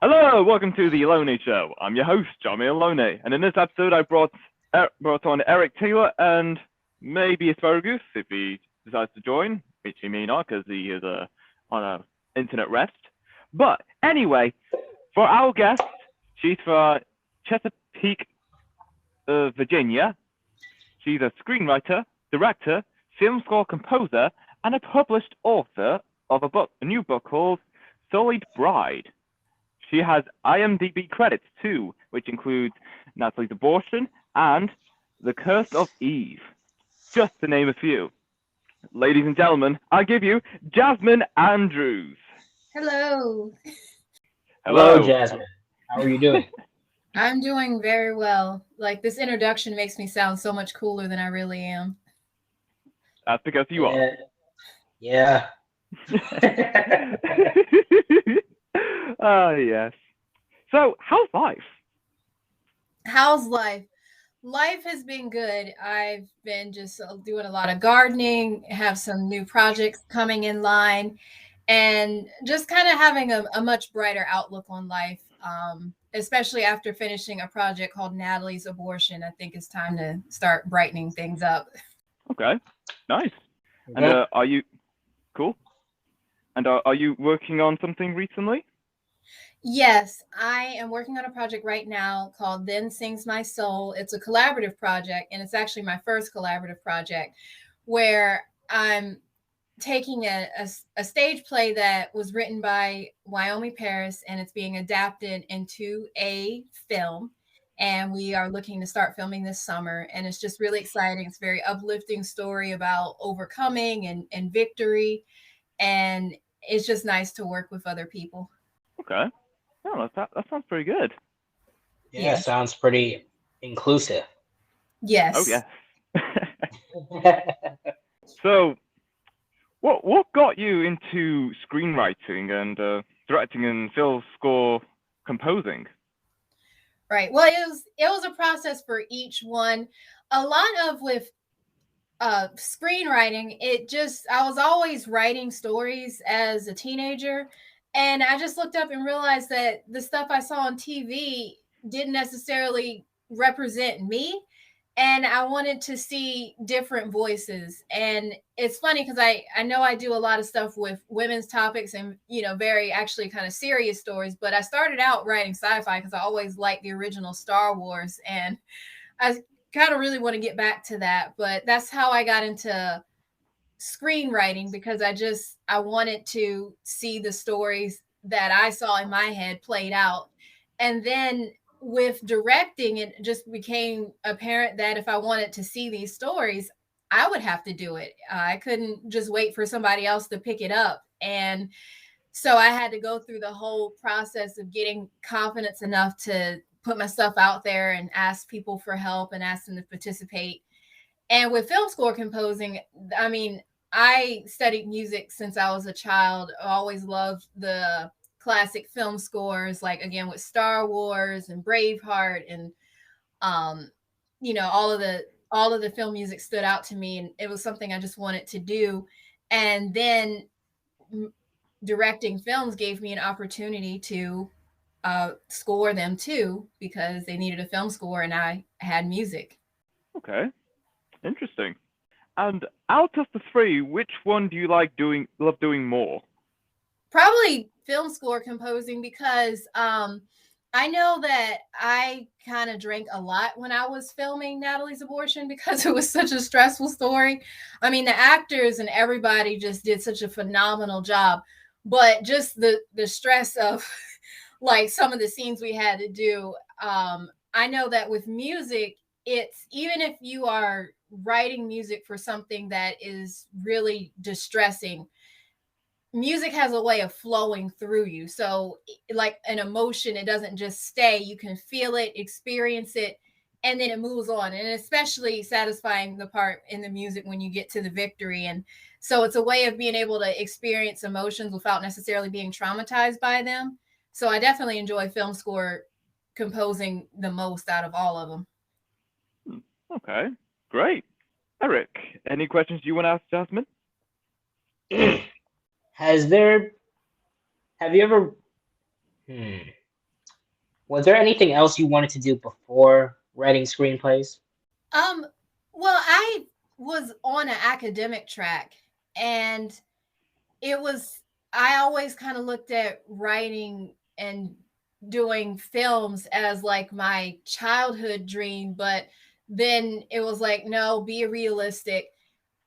Hello, welcome to the Loney Show. I'm your host, Jasmine Loney, and in this episode, I brought on Eric Taylor and maybe Asparagus if he decides to join, which he may not because he is on a internet rest. But anyway, for our guest, she's from Chesapeake, Virginia. She's a screenwriter, director, film score composer, and a published author of a new book called Sullied Bride. She has IMDb credits too, which includes Natalie's Abortion and The Curse of Eve, just to name a few. Ladies and gentlemen, I give you Jasmine Andrews. Hello. Hello, Jasmine. How are you doing? I'm doing very well. Like, this introduction makes me sound so much cooler than I really am. That's because you are. Yeah. Yes. So, how's life? How's life? Life has been good. I've been just doing a lot of gardening, have some new projects coming in line, and just kind of having a much brighter outlook on life, especially after finishing a project called Natalie's Abortion. I think it's time to start brightening things up. Okay, nice. And are you cool? And are you working on something recently? Yes, I am working on a project right now called Then Sings My Soul. It's a collaborative project, and it's actually my first collaborative project where I'm taking a stage play that was written by Wyoming Paris, and it's being adapted into a film. And we are looking to start filming this summer, and it's just really exciting. It's a very uplifting story about overcoming and victory, and it's just nice to work with other people. Okay. Oh, that sounds pretty good. Yeah, sounds pretty inclusive. Yes. Oh, yeah. So, what got you into screenwriting and directing and film score composing? Right. Well, it was a process for each one. A lot of with screenwriting, I was always writing stories as a teenager, and I just looked up and realized that the stuff I saw on TV didn't necessarily represent me, and I wanted to see different voices. And it's funny because I know I do a lot of stuff with women's topics and very actually kind of serious stories, but I started out writing sci-fi because I always liked the original Star Wars, and I kind of really want to get back to that. But that's how I got into screenwriting, because I wanted to see the stories that I saw in my head played out. And then with directing, it just became apparent that if I wanted to see these stories, I would have to do it. I couldn't just wait for somebody else to pick it up. And so I had to go through the whole process of getting confidence enough to put my stuff out there and ask people for help and ask them to participate. And with film score composing, I mean, I studied music since I was a child. I always loved the classic film scores, like again with Star Wars and Braveheart, and all of the film music stood out to me, and it was something I just wanted to do. And then directing films gave me an opportunity to score them too, because they needed a film score and I had music. Okay, interesting. And out of the three, which one do you love doing more? Probably film score composing, because I know that I kind of drank a lot when I was filming Natalie's Abortion because it was such a stressful story. I mean, the actors and everybody just did such a phenomenal job, but just the stress of like some of the scenes we had to do. I know that with music, it's even if you are writing music for something that is really distressing, music has a way of flowing through you. So like an emotion, it doesn't just stay. You can feel it, experience it, and then it moves on. And especially satisfying the part in the music when you get to the victory. And so it's a way of being able to experience emotions without necessarily being traumatized by them. So I definitely enjoy film score composing the most out of all of them. Okay, great. Eric, any questions you want to ask Jasmine? Have you ever Was there anything else you wanted to do before writing screenplays? Um, well, I was on an academic track, and it was, I always kind of looked at writing and doing films as like my childhood dream, but then it was like, no, be realistic.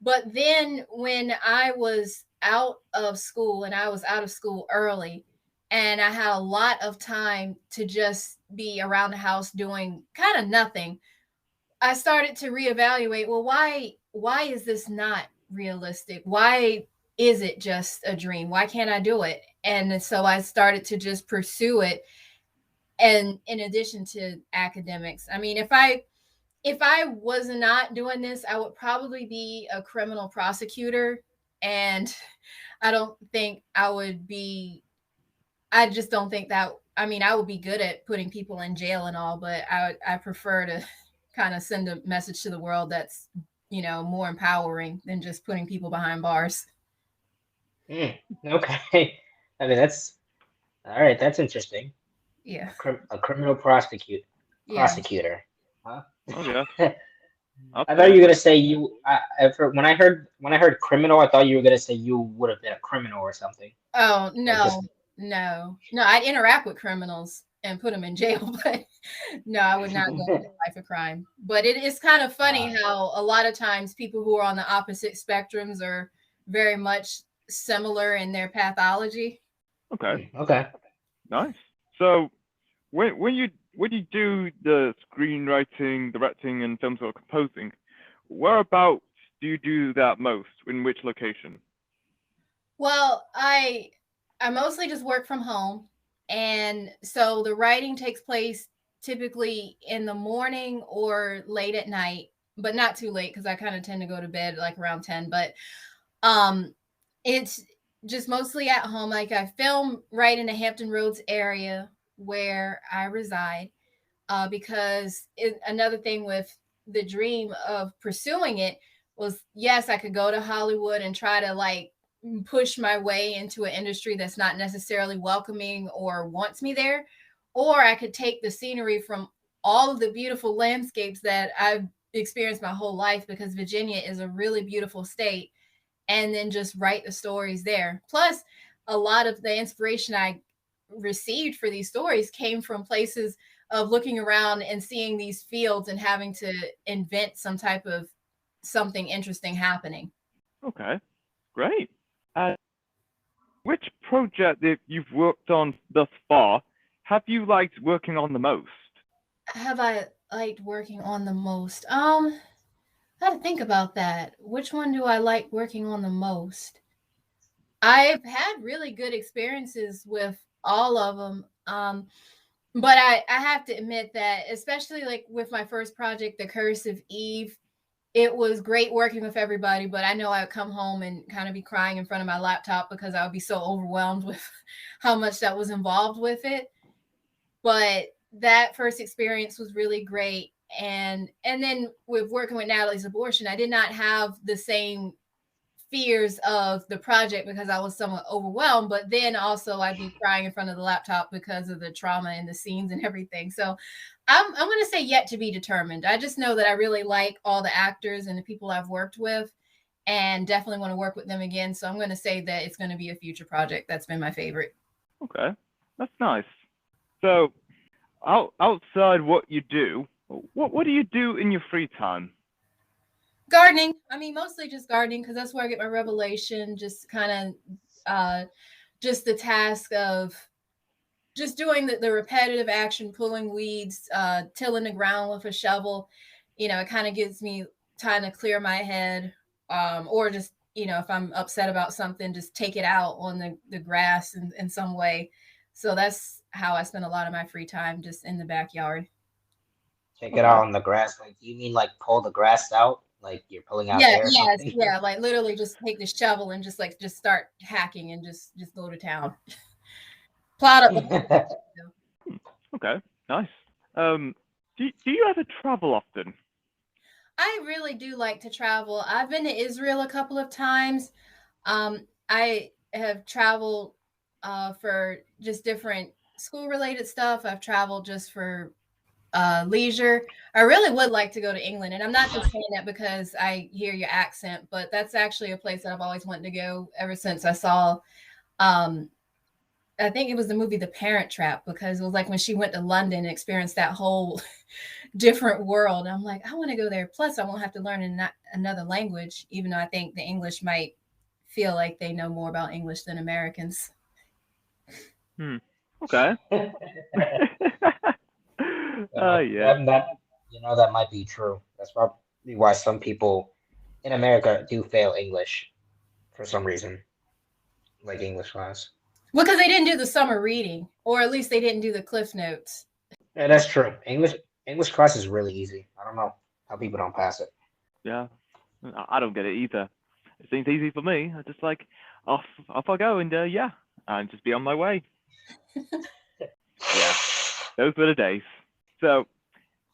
But then when I was out of school, and I was out of school early, and I had a lot of time to just be around the house doing kind of nothing, I started to reevaluate, well, why is this not realistic? Why is it just a dream? Why can't I do it? And so I started to just pursue it, and in addition to academics. I mean, if I was not doing this, I would probably be a criminal prosecutor, and I don't think I would be, I just don't think that, I mean, I would be good at putting people in jail and all, but I prefer to kind of send a message to the world that's, more empowering than just putting people behind bars. Okay. I mean, that's all right. That's interesting. Yeah. A criminal Yeah. prosecutor. Huh? Oh yeah. I thought you were gonna say you. When I heard criminal, I thought you were gonna say you would have been a criminal or something. Oh, Like just no. I'd interact with criminals and put them in jail, but no, I would not go into life of crime. But it is kind of funny how a lot of times people who are on the opposite spectrums are very much similar in their pathology. Okay. Okay. Nice. So when you do the screenwriting, directing, and film sort of composing, whereabouts do you do that most? In which location? Well, I mostly just work from home, and so the writing takes place typically in the morning or late at night, but not too late because I kind of tend to go to bed like around 10. But um it's just mostly at home. Like I film right in the Hampton Roads area where I reside, because another thing with the dream of pursuing it was, yes, I could go to Hollywood and try to like push my way into an industry that's not necessarily welcoming or wants me there, or I could take the scenery from all of the beautiful landscapes that I've experienced my whole life, because Virginia is a really beautiful state, and then just write the stories there. Plus, a lot of the inspiration I received for these stories came from places of looking around and seeing these fields and having to invent some type of something interesting happening. Okay, great. Which project that you've worked on thus far have you liked working on the most? Have I liked working on the most? I had to think about that. Which one do I like working on the most? I've had really good experiences with all of them. But I have to admit that, especially like with my first project, The Curse of Eve, it was great working with everybody, but I know I would come home and kind of be crying in front of my laptop because I would be so overwhelmed with how much that was involved with it. But that first experience was really great. And then with working with Natalie's abortion, I did not have the same fears of the project because I was somewhat overwhelmed, but then also I'd be crying in front of the laptop because of the trauma and the scenes and everything. So I'm going to say yet to be determined. I just know that I really like all the actors and the people I've worked with, and definitely want to work with them again. So I'm going to say that it's going to be a future project. That's been my favorite. Okay, that's nice. So outside what you do, what do you do in your free time? Gardening. I mean, mostly just gardening because that's where I get my revelation. Just kind of just the task of just doing the repetitive action, pulling weeds, tilling the ground with a shovel. It kind of gives me time to clear my head, or just, if I'm upset about something, just take it out on the grass in some way. So that's how I spend a lot of my free time, just in the backyard. Take it out on the grass. Like, do you mean like pull the grass out? Like you're pulling out Yeah, hair or yes, something? yeah, like literally just take the shovel and just start hacking and just go to town. Plowed up. Okay, nice. Do you ever travel often? I really do like to travel. I've been to Israel a couple of times. I have traveled for just different school related stuff. I've traveled just for leisure. I really would like to go to England, and I'm not just saying that because I hear your accent, but that's actually a place that I've always wanted to go ever since I saw. Um, I think it was the movie The Parent Trap, because it was like when she went to London and experienced that whole different world. I'm like, I want to go there. Plus, I won't have to learn another language, even though I think the English might feel like they know more about English than Americans. Okay. Yeah. That might be true. That's probably why some people in America do fail English for some reason, like English class. Well, because they didn't do the summer reading, or at least they didn't do the Cliff Notes. Yeah, that's true. English class is really easy. I don't know how people don't pass it. Yeah. I don't get it either. It seems easy for me. I just like off I go, and yeah, and just be on my way. Yeah, those were the days. So,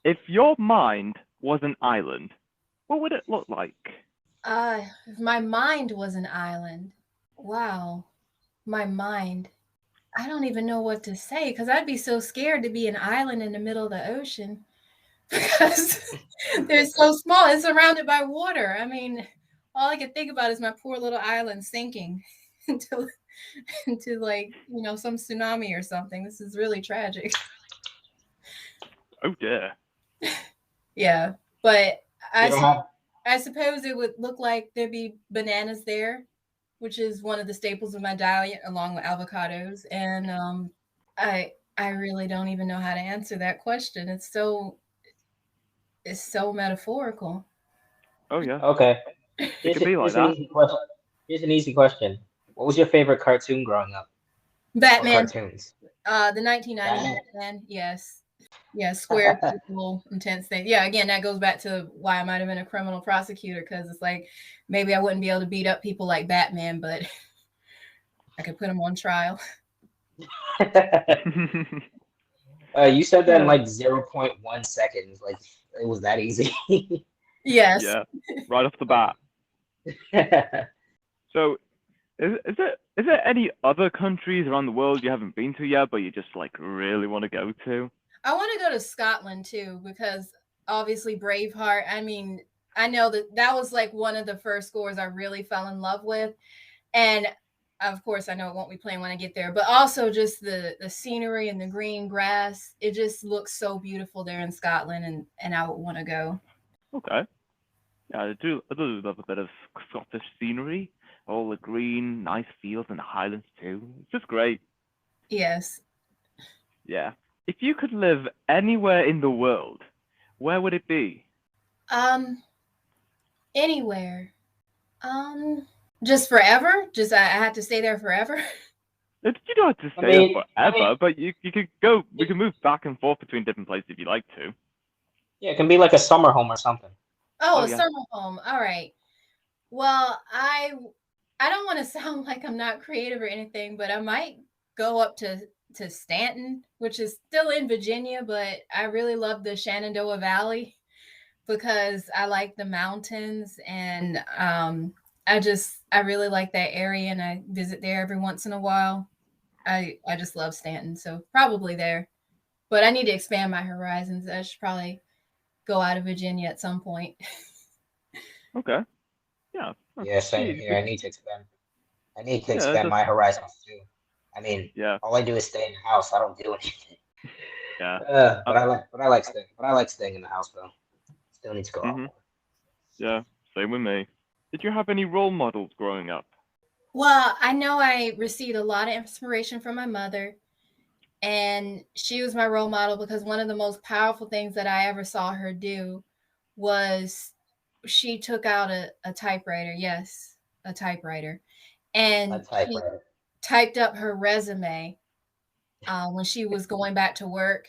if your mind was an island, what would it look like? If my mind was an island, wow, my mind. I don't even know what to say, because I'd be so scared to be an island in the middle of the ocean because they're so small. It's surrounded by water. I mean, all I can think about is my poor little island sinking into like, some tsunami or something. This is really tragic. Oh dear. Yeah, but I suppose it would look like there'd be bananas there, which is one of the staples of my diet, along with avocados. And I really don't even know how to answer that question. It's so metaphorical. Oh yeah. Okay. It could be like that. Here's an easy question. What was your favorite cartoon growing up? Batman. Or cartoons. The 1990 Batman. Yes. Yeah, square people, intense thing. Yeah, again, that goes back to why I might have been a criminal prosecutor, because it's like maybe I wouldn't be able to beat up people like Batman, but I could put them on trial. You said that in like 0.1 seconds. Like it was that easy. Yes. Yeah, right off the bat. So, is there any other countries around the world you haven't been to yet, but you just like really want to go to? I want to go to Scotland too, because obviously Braveheart. I mean, I know that was like one of the first scores I really fell in love with, and of course I know it won't be playing when I get there, but also just the scenery and the green grass. It just looks so beautiful there in Scotland, and I would want to go. Okay. Yeah, I do love a bit of Scottish scenery, all the green, nice fields and the Highlands too. It's just great. Yes. Yeah. If you could live anywhere in the world, where would it be? Anywhere. Just forever? Just I had to stay there forever? You don't have to stay there forever, but you could go. We can move back and forth between different places if you like to. Yeah, it can be like a summer home or something. Oh, a summer home. All right. Well, I don't want to sound like I'm not creative or anything, but I might go up to Stanton, which is still in Virginia, but I really love the Shenandoah Valley because I like the mountains, and I really like that area, and I visit there every once in a while. I just love Stanton, so probably there. But I need to expand my horizons. I should probably go out of Virginia at some point. Okay. Yeah. Yeah, same here. I need to expand my horizons too. I mean, all I do is stay in the house. I don't do anything. Yeah. But I like staying in the house though. Still need to go out more. Yeah, same with me. Did you have any role models growing up? Well, I know I received a lot of inspiration from my mother, and she was my role model because one of the most powerful things that I ever saw her do was she took out a typewriter. Yes, a typewriter. And she typed up her resume when she was going back to work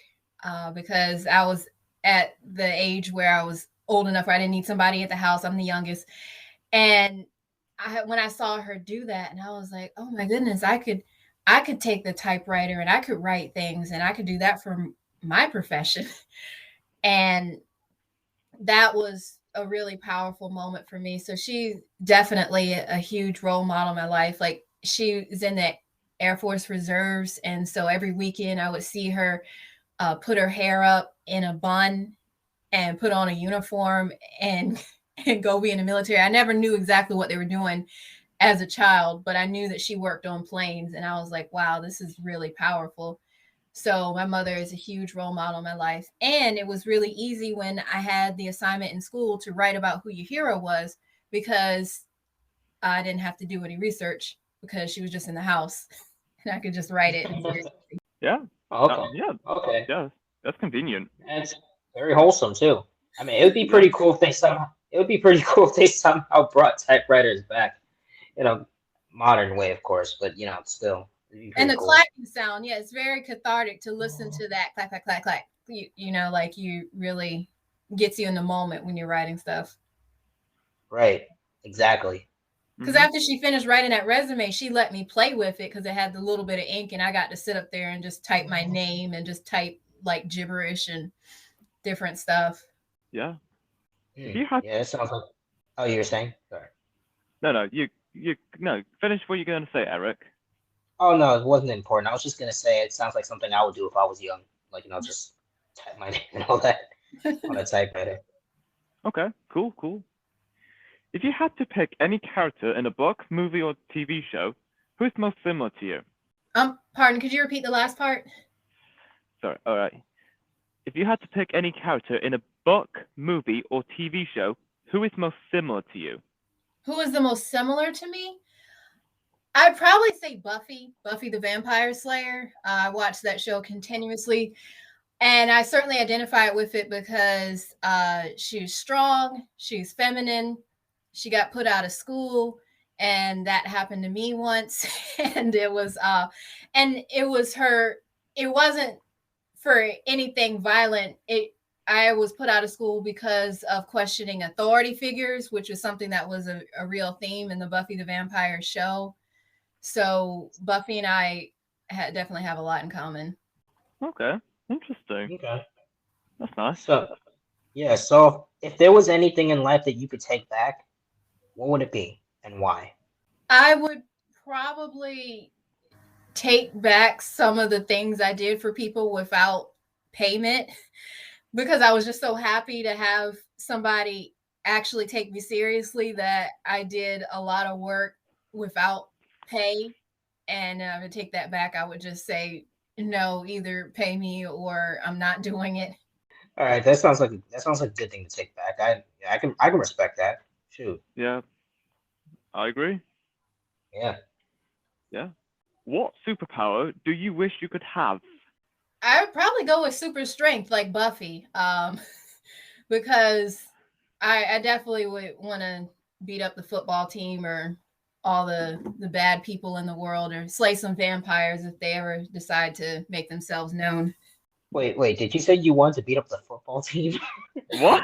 because I was at the age where I was old enough where I didn't need somebody at the house. I'm the youngest. And when I saw her do that, and I was like, oh my goodness, I could take the typewriter and I could write things, and I could do that for my profession. And that was a really powerful moment for me. So she's definitely a huge role model in my life. Like, she is in the Air Force Reserves. And so every weekend I would see her put her hair up in a bun and put on a uniform and go be in the military. I never knew exactly what they were doing as a child, but I knew that she worked on planes, and I was like, wow, this is really powerful. So my mother is a huge role model in my life. And it was really easy when I had the assignment in school to write about who your hero was, because I didn't have to do any research because she was just in the house and I could just write it. Yeah. Okay. Yeah. Okay. Yeah. That's convenient. And it's very wholesome too. I mean, it would be Yeah. pretty cool if they somehow. It would be pretty cool if they somehow brought typewriters back in a modern way, of course. But still, it'd be And pretty the cool. clacking sound, yeah, it's very cathartic to listen to that clack, clack, clack, clack. You know, like you really gets you in the moment when you're writing stuff. Right. Exactly. Because Mhm. after she finished writing that resume, she let me play with it because it had the little bit of ink, and I got to sit up there and just type my name and just type like gibberish and different stuff. Yeah. If you had Yeah, it sounds like. Oh, you were saying? Sorry. no, no, finish what you're going to say, Eric. Oh no, it wasn't important. I was just gonna say it sounds like something I would do if I was young. Like just type my name and all that on a typewriter. Okay, cool. If you had to pick any character in a book, movie, or TV show, who's most similar to you? Pardon, could you repeat the last part? Sorry, all right. If you had to pick any character in a book, movie, or TV show, who is most similar to you? Who is the most similar to me? I'd probably say Buffy the Vampire Slayer. I watched that show continuously, and I certainly identify with it because she's strong, she's feminine, she got put out of school, and that happened to me once. And it was her. It wasn't for anything violent. I was put out of school because of questioning authority figures, which was something that was a real theme in the Buffy the Vampire show. So Buffy and I definitely have a lot in common. Okay, interesting. Okay. That's nice. So yeah, so if there was anything in life that you could take back, what would it be and why? I would probably take back some of the things I did for people without payment, because I was just so happy to have somebody actually take me seriously that I did a lot of work without pay. And to take that back, I would just say, no, either pay me or I'm not doing it. All right, that sounds like a good thing to take back. I can respect that. Shoot. Yeah, I agree. Yeah. Yeah. What superpower do you wish you could have? I would probably go with super strength like Buffy, because I definitely would want to beat up the football team or all the bad people in the world, or slay some vampires if they ever decide to make themselves known. Wait. Did you say you wanted to beat up the football team? What?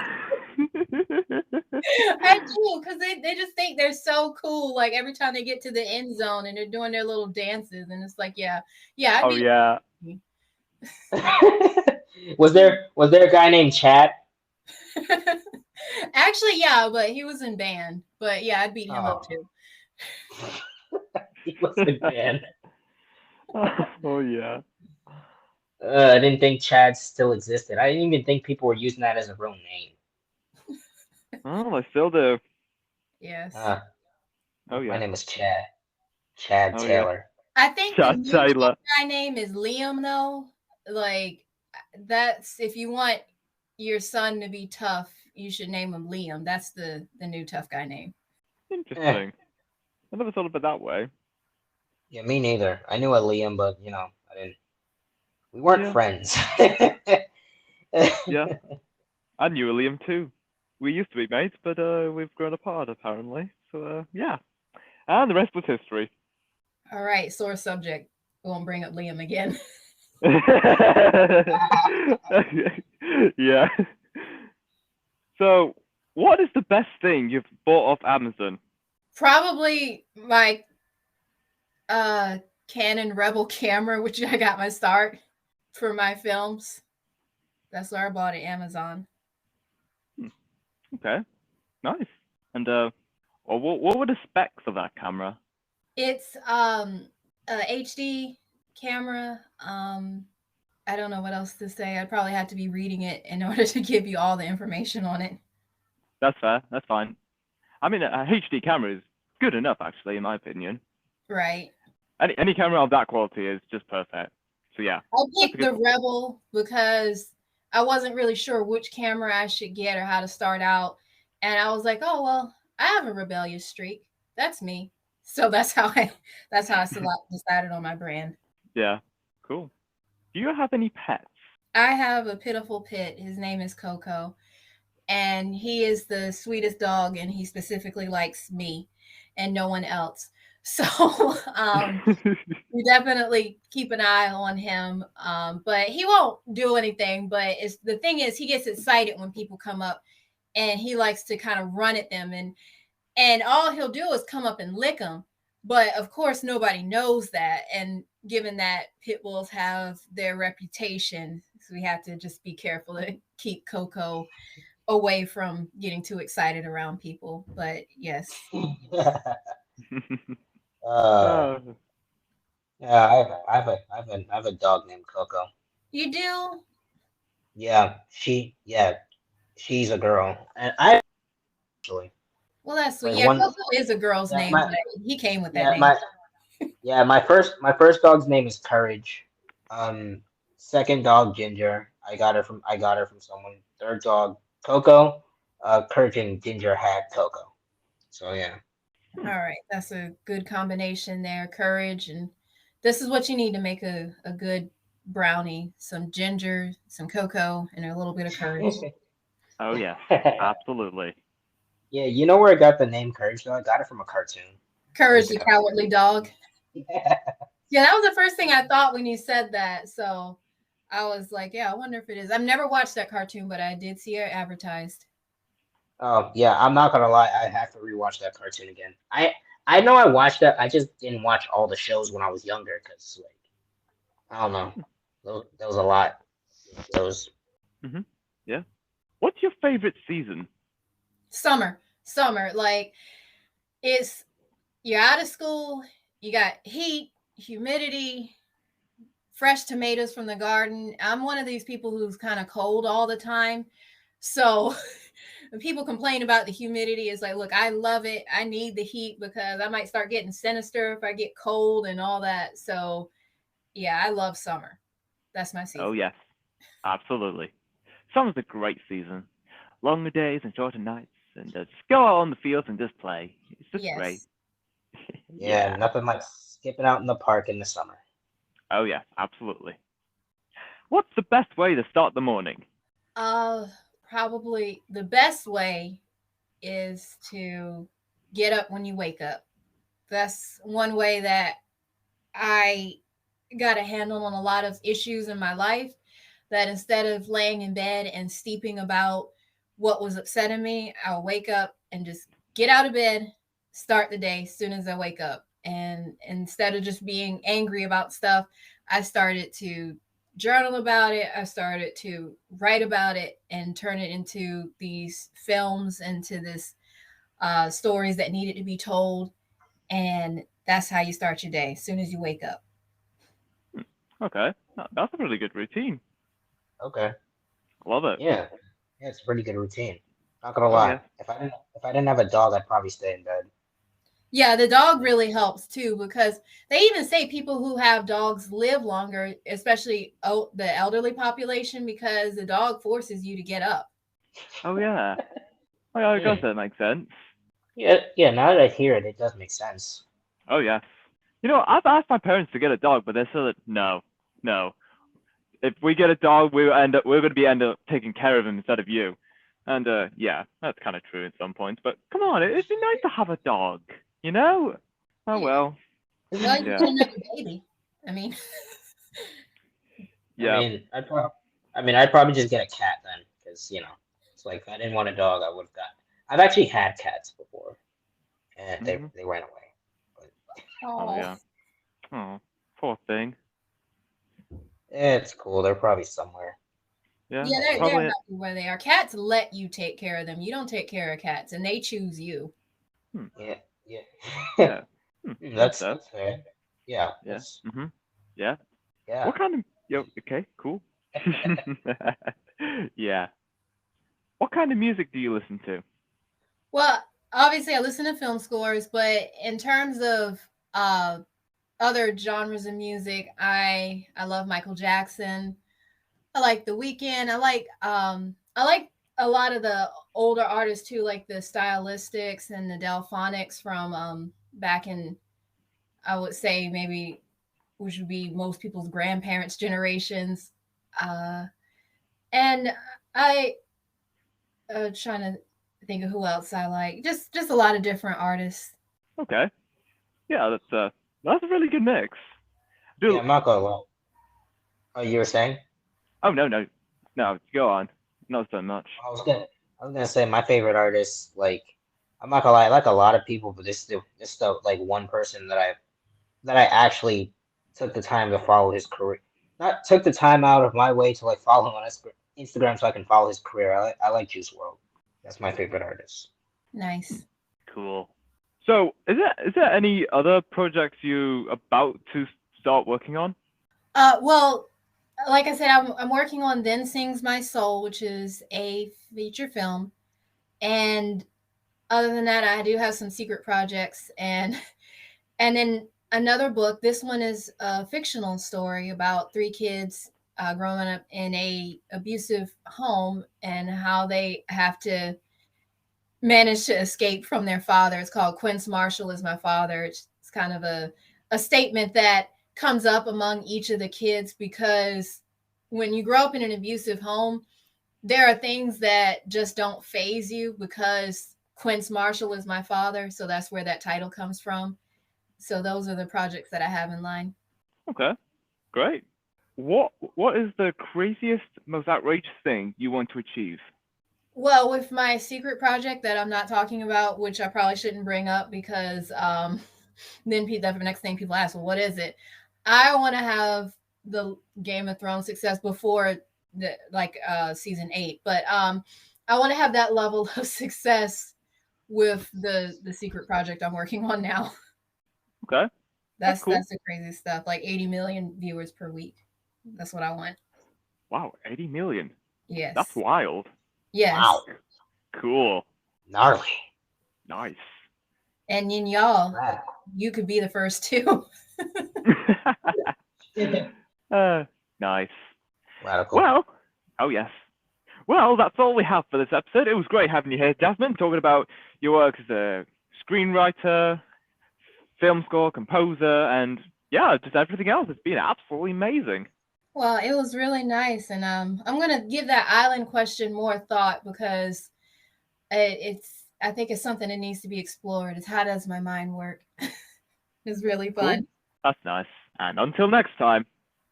I do, because they just think they're so cool. Like every time they get to the end zone and they're doing their little dances, and it's like, yeah, I'd Oh be. yeah. Was there a guy named Chad? Actually, yeah, but he was in band. But yeah, I'd beat him up too. He was in band. Oh yeah. I didn't think Chad still existed. I didn't even think people were using that as a real name. Oh, I still do. Yes. Oh My yeah. name is Chad. Chad Oh yeah. Taylor. I think the Chad new Taylor. guy name is Liam, though. Like, that's if you want your son to be tough, you should name him Liam. That's the new tough guy name. Interesting. I never thought of it that way. Yeah, me neither. I knew a Liam, but I didn't. We weren't Yeah. friends. Yeah. I knew William too. We used to be mates, but we've grown apart apparently. So yeah. And the rest was history. All right, sore subject. We won't bring up Liam again. Yeah. So, what is the best thing you've bought off Amazon? Probably my Canon Rebel camera, which I got my start for my films. That's where I bought it, Amazon. Okay, nice. And what were the specs of that camera? It's a HD camera. I don't know what else to say. I'd probably have to be reading it in order to give you all the information on it. That's fair. That's fine. I mean, a HD camera is good enough, actually, in my opinion. Right. Any camera of that quality is just perfect. So yeah. I picked the Rebel because I wasn't really sure which camera I should get or how to start out. And I was like, oh well, I have a rebellious streak. That's me. So that's how I decided on my brand. Yeah. Cool. Do you have any pets? I have a pitiful pit. His name is Coco. And he is the sweetest dog, and he specifically likes me and no one else. So we definitely keep an eye on him. But he won't do anything. But the thing is, he gets excited when people come up, and he likes to kind of run at them, and all he'll do is come up and lick them. But of course, nobody knows that. And given that pit bulls have their reputation, so we have to just be careful to keep Coco away from getting too excited around people. But yes. Yeah, I have a dog named Coco. You do? Yeah, she's a girl, and I actually. Well, that's sweet. Like Yeah, one, Coco is a girl's yeah, name, my, but he came with that yeah, name. my first dog's name is Courage. Second dog Ginger. I got her from someone. Third dog Coco. Courage and Ginger had Coco. So yeah. All right, that's a good combination there. Courage, and this is what you need to make a good brownie: some ginger, some cocoa, and a little bit of courage. Oh yeah, absolutely. Yeah, you know where I got the name Courage though? I got it from a cartoon. Courage, the cowardly dog. Yeah. Yeah, that was the first thing I thought when you said that. So I was like, yeah, I wonder if it is. I've never watched that cartoon, but I did see it advertised. Oh yeah, I'm not gonna lie. I have to rewatch that cartoon again. I know I watched that. I just didn't watch all the shows when I was younger because like I don't know. There was a lot. Those. Yeah. What's your favorite season? Summer. Like it's you're out of school, you got heat, humidity, fresh tomatoes from the garden. I'm one of these people who's kind of cold all the time. So when people complain about the humidity, it's like, look, I love it. I need the heat because I might start getting sinister if I get cold and all that. So yeah, I love summer. That's my season. Oh yes, absolutely. Summer's a great season. Longer days and shorter nights, and just go out on the fields and just play. It's just great. Yeah, nothing like skipping out in the park in the summer. Oh yeah, absolutely. What's the best way to start the morning? Probably the best way is to get up when you wake up. That's one way that I got a handle on a lot of issues in my life, that instead of laying in bed and steeping about what was upsetting me, I'll wake up and just get out of bed, start the day as soon as I wake up. And instead of just being angry about stuff, I started to journal about it. I started to write about it and turn it into these films, into this stories that needed to be told. And that's how you start your day, as soon as you wake up. Okay, that's a really good routine. Okay. Love it. Yeah, it's a pretty good routine. Not gonna lie. Yeah. If I didn't have a dog, I'd probably stay in bed. Yeah, the dog really helps too, because they even say people who have dogs live longer, especially the elderly population, because the dog forces you to get up. Oh yeah. Oh, yeah, I guess that makes sense. Yeah. Now that I hear it, it does make sense. Oh yes. You know, I've asked my parents to get a dog, but they said no. If we get a dog, we're going to end up taking care of him instead of you. And yeah, that's kind of true in some points. But come on, it'd be nice to have a dog, you know? Oh well. Well, you Yeah. get another baby. I mean, Yeah. I'd probably just get a cat then, because it's like if I didn't want a dog, I would have got. I've actually had cats before, and they ran away. But Oh yeah. Oh, poor thing. it's cool. They're probably somewhere. Yeah. they're probably. happy where they are. Cats let you take care of them. You don't take care of cats, and they choose you. Yeah. Yeah. That's fair. Yeah. Yeah. That's, Yeah. yeah. What kind of okay, cool. Yeah. What kind of music do you listen to? Well, obviously, I listen to film scores, but in terms of other genres of music, I love Michael Jackson. I like The Weeknd. I like a lot of the older artists too, like the Stylistics and the Delphonics from back in, I would say maybe, which would be most people's grandparents' generations. Uh, and I trying to think of who else I like. Just a lot of different artists. Okay. Yeah, that's a really good mix. Yeah, Do I'm not gonna lie. Oh, you were saying? oh no, go on. Not so much. I was gonna say my favorite artist, like I'm not gonna lie, I like a lot of people, but this the like one person that I actually took the time to follow his career. Not took the time out of my way to like follow him on Instagram so I can follow his career. I like Juice World. That's my favorite artist. Nice. Cool. So, is there any other projects you about to start working on? Well, like I said, I'm working on Then Sings My Soul, which is a feature film, and other than that, I do have some secret projects, and then another book. This one is a fictional story about three kids growing up in a abusive home and how they have to manage to escape from their father. It's called Quince Marshall is My Father. It's kind of a statement that comes up among each of the kids because when you grow up in an abusive home, there are things that just don't phase you because Quince Marshall is my father. So that's where that title comes from. So those are the projects that I have in line. Okay, great. What is the craziest, most outrageous thing you want to achieve? Well, with my secret project that I'm not talking about, which I probably shouldn't bring up because then the next thing people ask, well, what is it? I want to have the Game of Thrones success before the season 8, but I want to have that level of success with the secret project I'm working on now. Okay, that's cool. That's the crazy stuff. Like 80 million viewers per week. That's what I want. Wow, 80 million. That's Yes. wild. Yes. Wow. Cool. Gnarly. Nice. And then y'all, Rad. you could be the first two. Nice. Radical. Well, oh yes. Well, that's all we have for this episode. It was great having you here, Jasmine, talking about your work as a screenwriter, film score, composer, and yeah, just everything else. It's been absolutely amazing. Well, it was really nice, and I'm gonna give that island question more thought because I think it's something that needs to be explored. It's how does my mind work? It's really fun. Cool. That's nice. And until next time,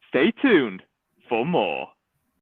stay tuned for more.